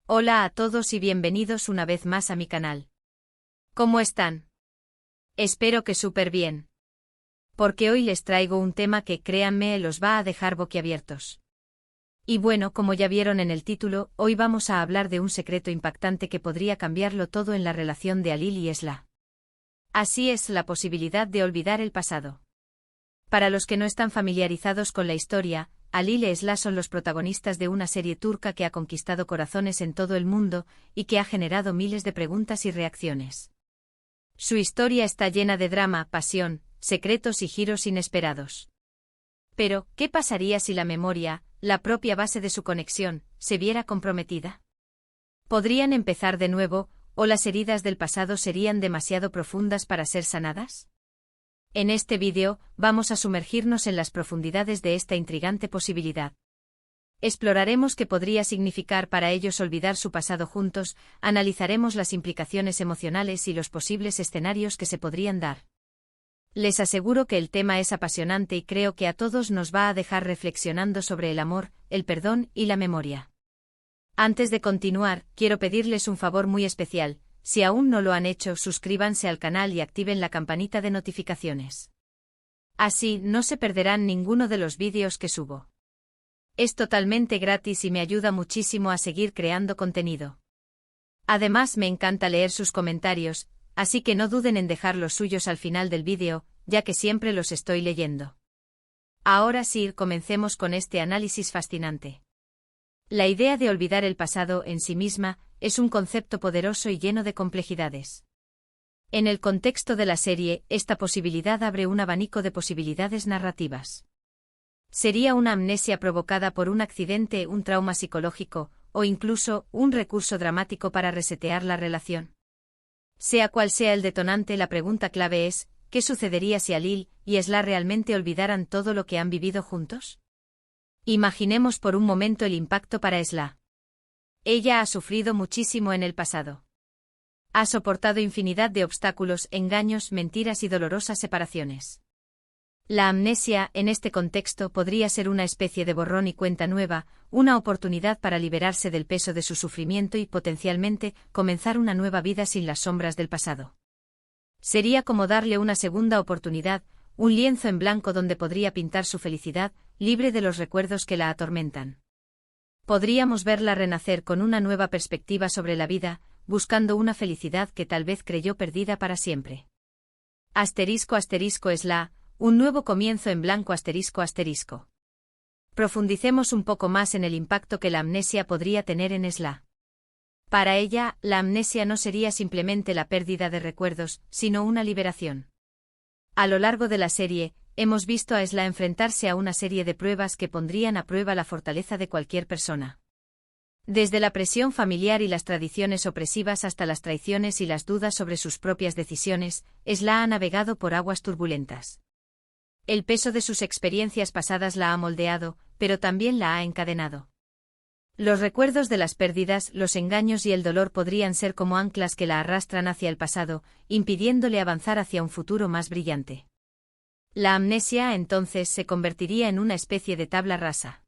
Hola a todos y bienvenidos una vez más a mi canal. ¿Cómo están? Espero que súper bien. Porque hoy les traigo un tema que, créanme, los va a dejar boquiabiertos. Y bueno, como ya vieron en el título, hoy vamos a hablar de un secreto impactante que podría cambiarlo todo en la relación de Alil y Esla. Así es, la posibilidad de olvidar el pasado. Para los que no están familiarizados con la historia, Alil e Esla son los protagonistas de una serie turca que ha conquistado corazones en todo el mundo y que ha generado miles de preguntas y reacciones. Su historia está llena de drama, pasión, secretos y giros inesperados. Pero, ¿qué pasaría si la memoria, la propia base de su conexión, se viera comprometida? ¿Podrían empezar de nuevo, o las heridas del pasado serían demasiado profundas para ser sanadas? En este vídeo, vamos a sumergirnos en las profundidades de esta intrigante posibilidad. Exploraremos qué podría significar para ellos olvidar su pasado juntos, analizaremos las implicaciones emocionales y los posibles escenarios que se podrían dar. Les aseguro que el tema es apasionante y creo que a todos nos va a dejar reflexionando sobre el amor, el perdón y la memoria. Antes de continuar, quiero pedirles un favor muy especial. Si aún no lo han hecho, suscríbanse al canal y activen la campanita de notificaciones. Así, no se perderán ninguno de los vídeos que subo. Es totalmente gratis y me ayuda muchísimo a seguir creando contenido. Además, me encanta leer sus comentarios, así que no duden en dejar los suyos al final del vídeo, ya que siempre los estoy leyendo. Ahora sí, comencemos con este análisis fascinante. La idea de olvidar el pasado en sí misma es un concepto poderoso y lleno de complejidades. En el contexto de la serie, esta posibilidad abre un abanico de posibilidades narrativas. Sería una amnesia provocada por un accidente, un trauma psicológico, o incluso un recurso dramático para resetear la relación. Sea cual sea el detonante, la pregunta clave es, ¿qué sucedería si Alil y Esla realmente olvidaran todo lo que han vivido juntos? Imaginemos por un momento el impacto para Esla. Ella ha sufrido muchísimo en el pasado. Ha soportado infinidad de obstáculos, engaños, mentiras y dolorosas separaciones. La amnesia, en este contexto, podría ser una especie de borrón y cuenta nueva, una oportunidad para liberarse del peso de su sufrimiento y, potencialmente, comenzar una nueva vida sin las sombras del pasado. Sería como darle una segunda oportunidad, un lienzo en blanco donde podría pintar su felicidad, libre de los recuerdos que la atormentan. Podríamos verla renacer con una nueva perspectiva sobre la vida, buscando una felicidad que tal vez creyó perdida para siempre. Esla, un nuevo comienzo en blanco ***. Profundicemos un poco más en el impacto que la amnesia podría tener en Esla. Para ella, la amnesia no sería simplemente la pérdida de recuerdos, sino una liberación. A lo largo de la serie, hemos visto a Esla enfrentarse a una serie de pruebas que pondrían a prueba la fortaleza de cualquier persona. Desde la presión familiar y las tradiciones opresivas hasta las traiciones y las dudas sobre sus propias decisiones, Esla ha navegado por aguas turbulentas. El peso de sus experiencias pasadas la ha moldeado, pero también la ha encadenado. Los recuerdos de las pérdidas, los engaños y el dolor podrían ser como anclas que la arrastran hacia el pasado, impidiéndole avanzar hacia un futuro más brillante. La amnesia, entonces, se convertiría en una especie de tabla rasa.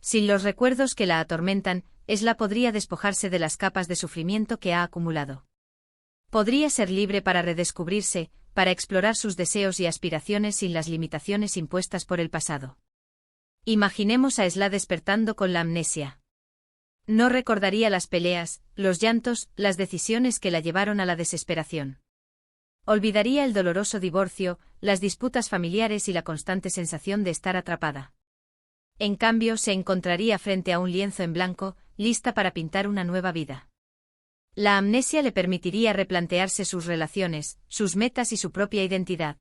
Sin los recuerdos que la atormentan, Esla podría despojarse de las capas de sufrimiento que ha acumulado. Podría ser libre para redescubrirse, para explorar sus deseos y aspiraciones sin las limitaciones impuestas por el pasado. Imaginemos a Esla despertando con la amnesia. No recordaría las peleas, los llantos, las decisiones que la llevaron a la desesperación. Olvidaría el doloroso divorcio, las disputas familiares y la constante sensación de estar atrapada. En cambio, se encontraría frente a un lienzo en blanco, lista para pintar una nueva vida. La amnesia le permitiría replantearse sus relaciones, sus metas y su propia identidad.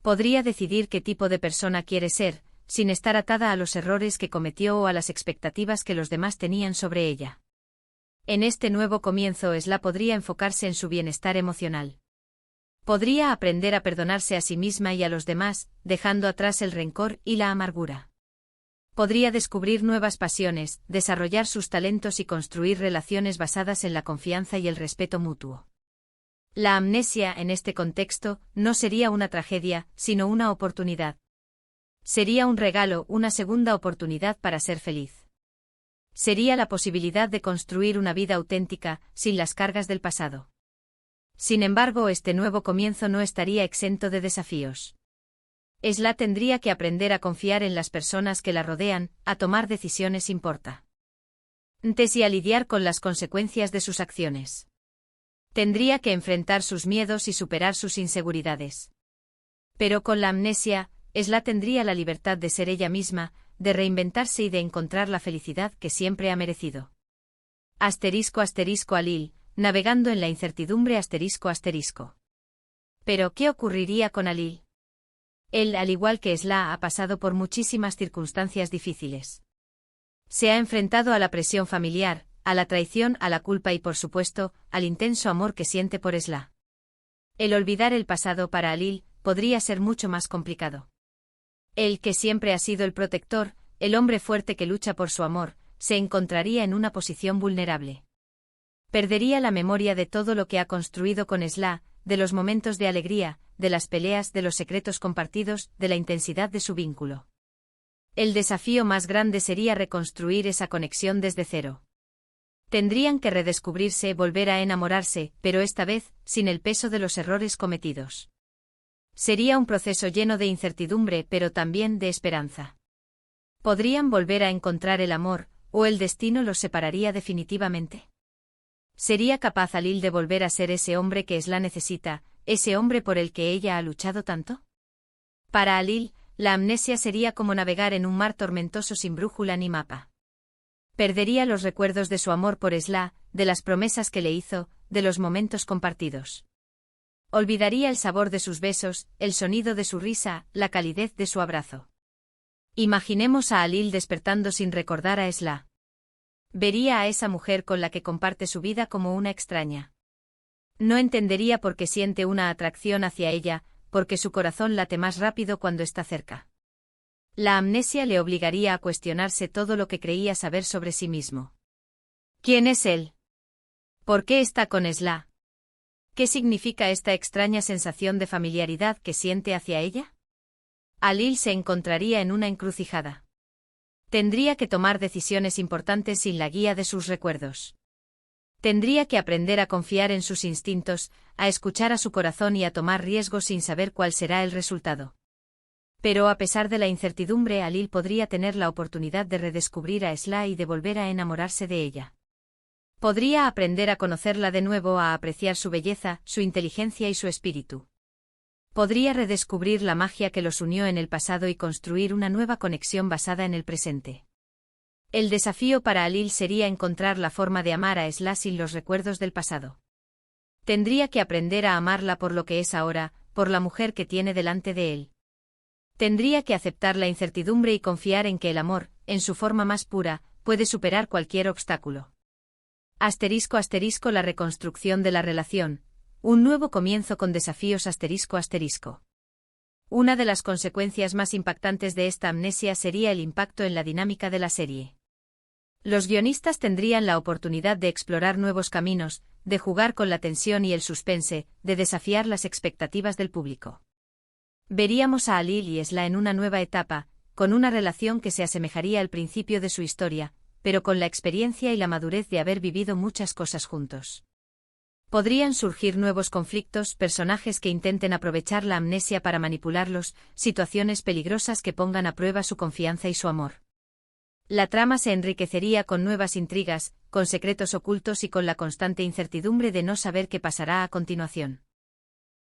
Podría decidir qué tipo de persona quiere ser, sin estar atada a los errores que cometió o a las expectativas que los demás tenían sobre ella. En este nuevo comienzo, Esla podría enfocarse en su bienestar emocional. Podría aprender a perdonarse a sí misma y a los demás, dejando atrás el rencor y la amargura. Podría descubrir nuevas pasiones, desarrollar sus talentos y construir relaciones basadas en la confianza y el respeto mutuo. La amnesia, en este contexto, no sería una tragedia, sino una oportunidad. Sería un regalo, una segunda oportunidad para ser feliz. Sería la posibilidad de construir una vida auténtica, sin las cargas del pasado. Sin embargo, este nuevo comienzo no estaría exento de desafíos. Esla tendría que aprender a confiar en las personas que la rodean, a tomar decisiones importantes y a lidiar con las consecuencias de sus acciones. Tendría que enfrentar sus miedos y superar sus inseguridades. Pero con la amnesia, Esla tendría la libertad de ser ella misma, de reinventarse y de encontrar la felicidad que siempre ha merecido. Alil, navegando en la incertidumbre. Pero, ¿qué ocurriría con Alil? Él, al igual que Esla, ha pasado por muchísimas circunstancias difíciles. Se ha enfrentado a la presión familiar, a la traición, a la culpa y, por supuesto, al intenso amor que siente por Esla. El olvidar el pasado para Alil podría ser mucho más complicado. Él, que siempre ha sido el protector, el hombre fuerte que lucha por su amor, se encontraría en una posición vulnerable. Perdería la memoria de todo lo que ha construido con Esla, de los momentos de alegría, de las peleas, de los secretos compartidos, de la intensidad de su vínculo. El desafío más grande sería reconstruir esa conexión desde cero. Tendrían que redescubrirse, volver a enamorarse, pero esta vez, sin el peso de los errores cometidos. Sería un proceso lleno de incertidumbre, pero también de esperanza. ¿Podrían volver a encontrar el amor, o el destino los separaría definitivamente? ¿Sería capaz Alil de volver a ser ese hombre que Esla necesita, ese hombre por el que ella ha luchado tanto? Para Alil, la amnesia sería como navegar en un mar tormentoso sin brújula ni mapa. Perdería los recuerdos de su amor por Esla, de las promesas que le hizo, de los momentos compartidos. Olvidaría el sabor de sus besos, el sonido de su risa, la calidez de su abrazo. Imaginemos a Alil despertando sin recordar a Esla. Vería a esa mujer con la que comparte su vida como una extraña. No entendería por qué siente una atracción hacia ella, porque su corazón late más rápido cuando está cerca. La amnesia le obligaría a cuestionarse todo lo que creía saber sobre sí mismo. ¿Quién es él? ¿Por qué está con Esla? ¿Qué significa esta extraña sensación de familiaridad que siente hacia ella? Alil se encontraría en una encrucijada. Tendría que tomar decisiones importantes sin la guía de sus recuerdos. Tendría que aprender a confiar en sus instintos, a escuchar a su corazón y a tomar riesgos sin saber cuál será el resultado. Pero a pesar de la incertidumbre, Alil podría tener la oportunidad de redescubrir a Esla y de volver a enamorarse de ella. Podría aprender a conocerla de nuevo, a apreciar su belleza, su inteligencia y su espíritu. Podría redescubrir la magia que los unió en el pasado y construir una nueva conexión basada en el presente. El desafío para Alil sería encontrar la forma de amar a Esla sin los recuerdos del pasado. Tendría que aprender a amarla por lo que es ahora, por la mujer que tiene delante de él. Tendría que aceptar la incertidumbre y confiar en que el amor, en su forma más pura, puede superar cualquier obstáculo. La reconstrucción de la relación. Un nuevo comienzo con desafíos. Una de las consecuencias más impactantes de esta amnesia sería el impacto en la dinámica de la serie. Los guionistas tendrían la oportunidad de explorar nuevos caminos, de jugar con la tensión y el suspense, de desafiar las expectativas del público. Veríamos a Alil y Esla en una nueva etapa, con una relación que se asemejaría al principio de su historia, pero con la experiencia y la madurez de haber vivido muchas cosas juntos. Podrían surgir nuevos conflictos, personajes que intenten aprovechar la amnesia para manipularlos, situaciones peligrosas que pongan a prueba su confianza y su amor. La trama se enriquecería con nuevas intrigas, con secretos ocultos y con la constante incertidumbre de no saber qué pasará a continuación.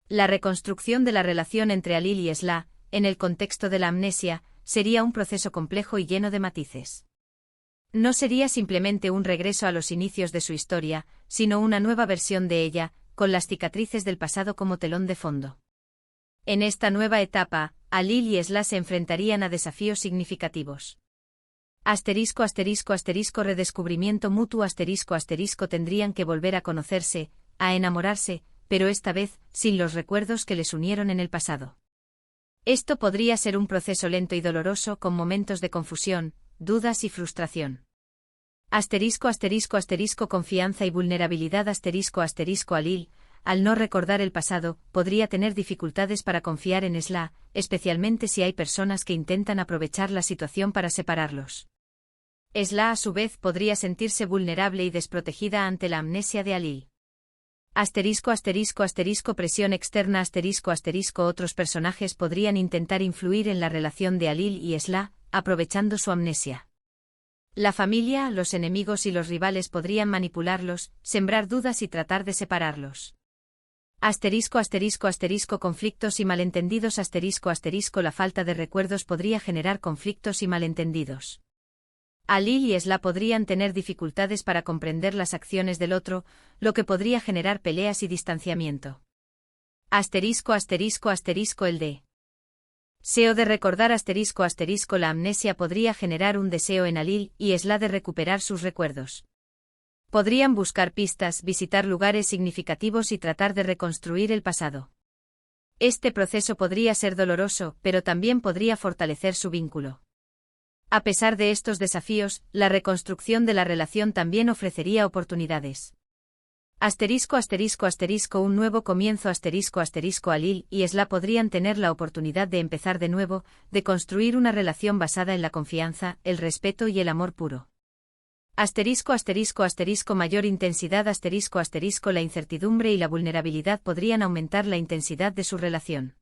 La reconstrucción de la relación entre Alil y Esla, en el contexto de la amnesia, sería un proceso complejo y lleno de matices. No sería simplemente un regreso a los inicios de su historia, sino una nueva versión de ella, con las cicatrices del pasado como telón de fondo. En esta nueva etapa, Alil y Esla se enfrentarían a desafíos significativos. Redescubrimiento mutuo. Tendrían que volver a conocerse, a enamorarse, pero esta vez, sin los recuerdos que les unieron en el pasado. Esto podría ser un proceso lento y doloroso con momentos de confusión, dudas y frustración. Confianza y vulnerabilidad. Alil, al no recordar el pasado, podría tener dificultades para confiar en Esla, especialmente si hay personas que intentan aprovechar la situación para separarlos. Esla a su vez podría sentirse vulnerable y desprotegida ante la amnesia de Alil. Presión externa otros personajes podrían intentar influir en la relación de Alil y Esla, aprovechando su amnesia. La familia, los enemigos y los rivales podrían manipularlos, sembrar dudas y tratar de separarlos. Conflictos y malentendidos La falta de recuerdos podría generar conflictos y malentendidos. Alil y Esla podrían tener dificultades para comprender las acciones del otro, lo que podría generar peleas y distanciamiento. El deseo de recordar La amnesia podría generar un deseo en Alil y Esla de recuperar sus recuerdos. Podrían buscar pistas, visitar lugares significativos y tratar de reconstruir el pasado. Este proceso podría ser doloroso, pero también podría fortalecer su vínculo. A pesar de estos desafíos, la reconstrucción de la relación también ofrecería oportunidades. Un nuevo comienzo Alil y Esla podrían tener la oportunidad de empezar de nuevo, de construir una relación basada en la confianza, el respeto y el amor puro. Mayor intensidad La incertidumbre y la vulnerabilidad podrían aumentar la intensidad de su relación.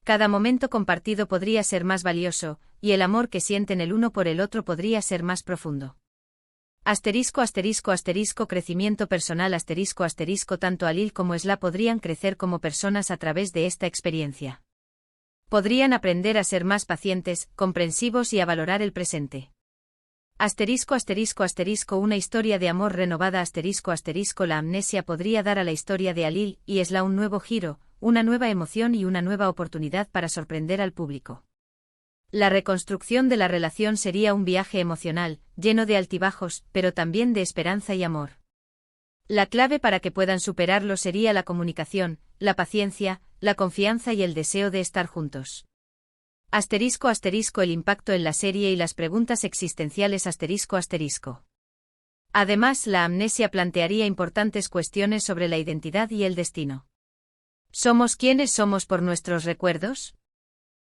Cada momento compartido podría ser más valioso, y el amor que sienten el uno por el otro podría ser más profundo. Crecimiento personal Tanto Alil como Esla podrían crecer como personas a través de esta experiencia. Podrían aprender a ser más pacientes, comprensivos y a valorar el presente. Una historia de amor renovada La amnesia podría dar a la historia de Alil y Esla un nuevo giro, una nueva emoción y una nueva oportunidad para sorprender al público. La reconstrucción de la relación sería un viaje emocional, lleno de altibajos, pero también de esperanza y amor. La clave para que puedan superarlo sería la comunicación, la paciencia, la confianza y el deseo de estar juntos. El impacto en la serie y las preguntas existenciales Además, la amnesia plantearía importantes cuestiones sobre la identidad y el destino. ¿Somos quienes somos por nuestros recuerdos?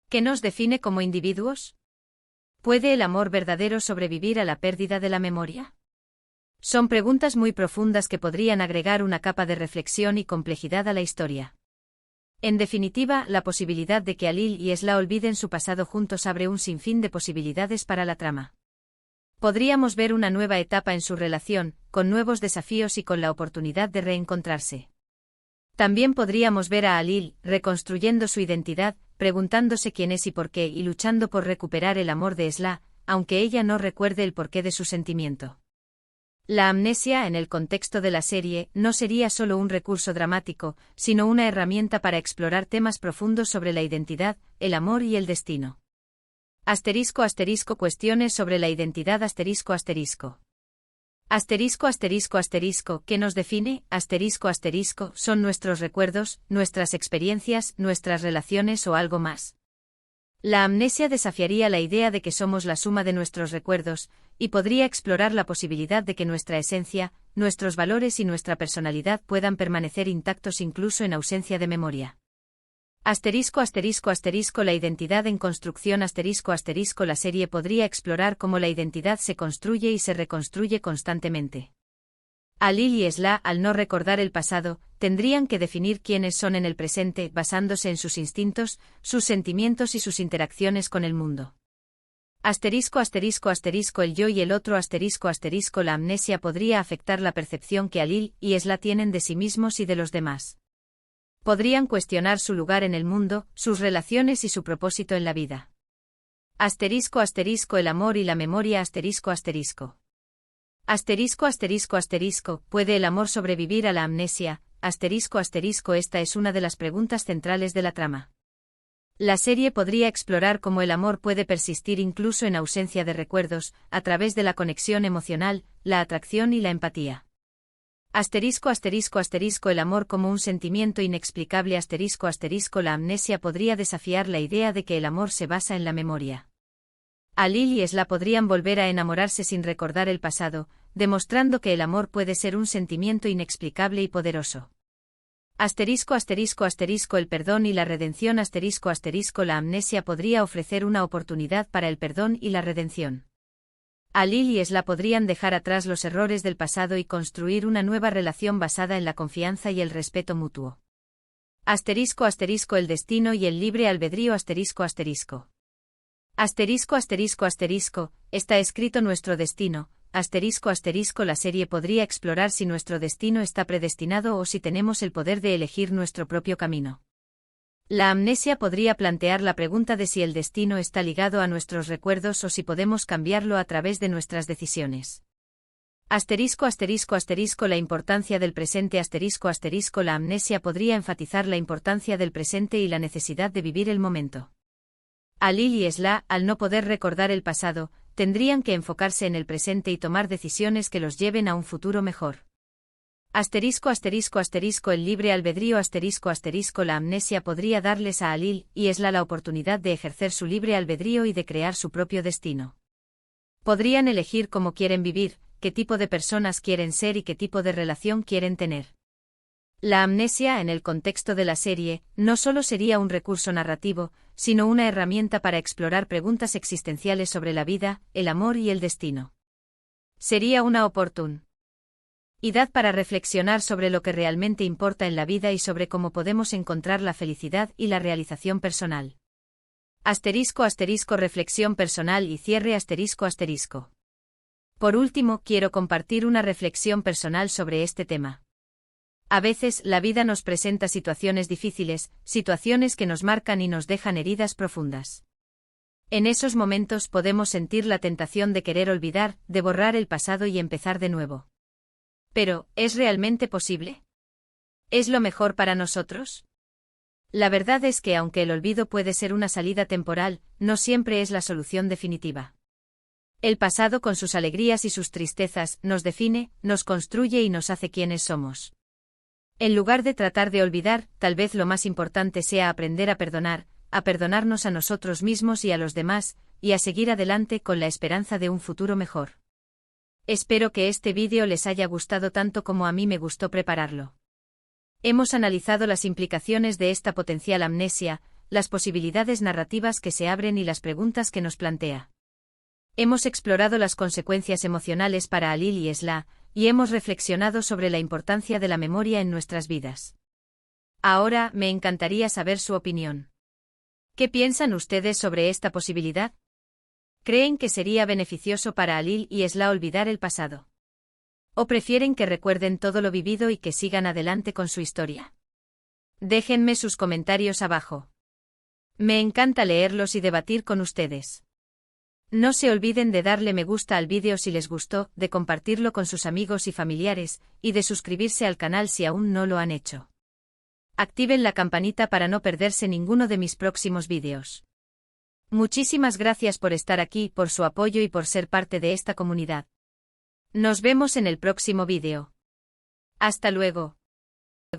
¿Qué nos define como individuos? ¿Puede el amor verdadero sobrevivir a la pérdida de la memoria? Son preguntas muy profundas que podrían agregar una capa de reflexión y complejidad a la historia. En definitiva, la posibilidad de que Alil y Esla olviden su pasado juntos abre un sinfín de posibilidades para la trama. Podríamos ver una nueva etapa en su relación, con nuevos desafíos y con la oportunidad de reencontrarse. También podríamos ver a Alil, reconstruyendo su identidad, preguntándose quién es y por qué y luchando por recuperar el amor de Esla, aunque ella no recuerde el porqué de su sentimiento. La amnesia, en el contexto de la serie, no sería solo un recurso dramático, sino una herramienta para explorar temas profundos sobre la identidad, el amor y el destino. Cuestiones sobre la identidad ¿Qué nos define? ¿Son nuestros recuerdos, nuestras experiencias, nuestras relaciones o algo más? La amnesia desafiaría la idea de que somos la suma de nuestros recuerdos, y podría explorar la posibilidad de que nuestra esencia, nuestros valores y nuestra personalidad puedan permanecer intactos incluso en ausencia de memoria. La identidad en construcción La serie podría explorar cómo la identidad se construye y se reconstruye constantemente. Alil y Esla, al no recordar el pasado, tendrían que definir quiénes son en el presente basándose en sus instintos, sus sentimientos y sus interacciones con el mundo. El yo y el otro La amnesia podría afectar la percepción que Alil y Esla tienen de sí mismos y de los demás. Podrían cuestionar su lugar en el mundo, sus relaciones y su propósito en la vida. El amor y la memoria ¿Puede el amor sobrevivir a la amnesia? Esta es una de las preguntas centrales de la trama. La serie podría explorar cómo el amor puede persistir incluso en ausencia de recuerdos, a través de la conexión emocional, la atracción y la empatía. El amor como un sentimiento inexplicable La amnesia podría desafiar la idea de que el amor se basa en la memoria. Alil y Esla podrían volver a enamorarse sin recordar el pasado, demostrando que el amor puede ser un sentimiento inexplicable y poderoso. El perdón y la redención La amnesia podría ofrecer una oportunidad para el perdón y la redención. Alil y Esla podrían dejar atrás los errores del pasado y construir una nueva relación basada en la confianza y el respeto mutuo. Asterisco asterisco el destino y el libre albedrío asterisco asterisco. Asterisco asterisco asterisco, está escrito nuestro destino, asterisco asterisco la serie podría explorar si nuestro destino está predestinado o si tenemos el poder de elegir nuestro propio camino. La amnesia podría plantear la pregunta de si el destino está ligado a nuestros recuerdos o si podemos cambiarlo a través de nuestras decisiones. Asterisco asterisco asterisco la importancia del presente asterisco asterisco la amnesia podría enfatizar la importancia del presente y la necesidad de vivir el momento. Alil y Esla, al no poder recordar el pasado, tendrían que enfocarse en el presente y tomar decisiones que los lleven a un futuro mejor. Asterisco asterisco asterisco el libre albedrío asterisco asterisco la amnesia podría darles a Alil y Esla la oportunidad de ejercer su libre albedrío y de crear su propio destino. Podrían elegir cómo quieren vivir, qué tipo de personas quieren ser y qué tipo de relación quieren tener. La amnesia, en el contexto de la serie, no solo sería un recurso narrativo, sino una herramienta para explorar preguntas existenciales sobre la vida, el amor y el destino. Sería una oportunidad para reflexionar sobre lo que realmente importa en la vida y sobre cómo podemos encontrar la felicidad y la realización personal. Asterisco asterisco reflexión personal y cierre asterisco asterisco. Por último, quiero compartir una reflexión personal sobre este tema. A veces, la vida nos presenta situaciones difíciles, situaciones que nos marcan y nos dejan heridas profundas. En esos momentos podemos sentir la tentación de querer olvidar, de borrar el pasado y empezar de nuevo. Pero, ¿es realmente posible? ¿Es lo mejor para nosotros? La verdad es que aunque el olvido puede ser una salida temporal, no siempre es la solución definitiva. El pasado con sus alegrías y sus tristezas nos define, nos construye y nos hace quienes somos. En lugar de tratar de olvidar, tal vez lo más importante sea aprender a perdonarnos a nosotros mismos y a los demás, y a seguir adelante con la esperanza de un futuro mejor. Espero que este vídeo les haya gustado tanto como a mí me gustó prepararlo. Hemos analizado las implicaciones de esta potencial amnesia, las posibilidades narrativas que se abren y las preguntas que nos plantea. Hemos explorado las consecuencias emocionales para Alil y Esla, y hemos reflexionado sobre la importancia de la memoria en nuestras vidas. Ahora, me encantaría saber su opinión. ¿Qué piensan ustedes sobre esta posibilidad? ¿Creen que sería beneficioso para Alil y Esla olvidar el pasado? ¿O prefieren que recuerden todo lo vivido y que sigan adelante con su historia? Déjenme sus comentarios abajo. Me encanta leerlos y debatir con ustedes. No se olviden de darle me gusta al vídeo si les gustó, de compartirlo con sus amigos y familiares, y de suscribirse al canal si aún no lo han hecho. Activen la campanita para no perderse ninguno de mis próximos vídeos. Muchísimas gracias por estar aquí, por su apoyo y por ser parte de esta comunidad. Nos vemos en el próximo vídeo. Hasta luego.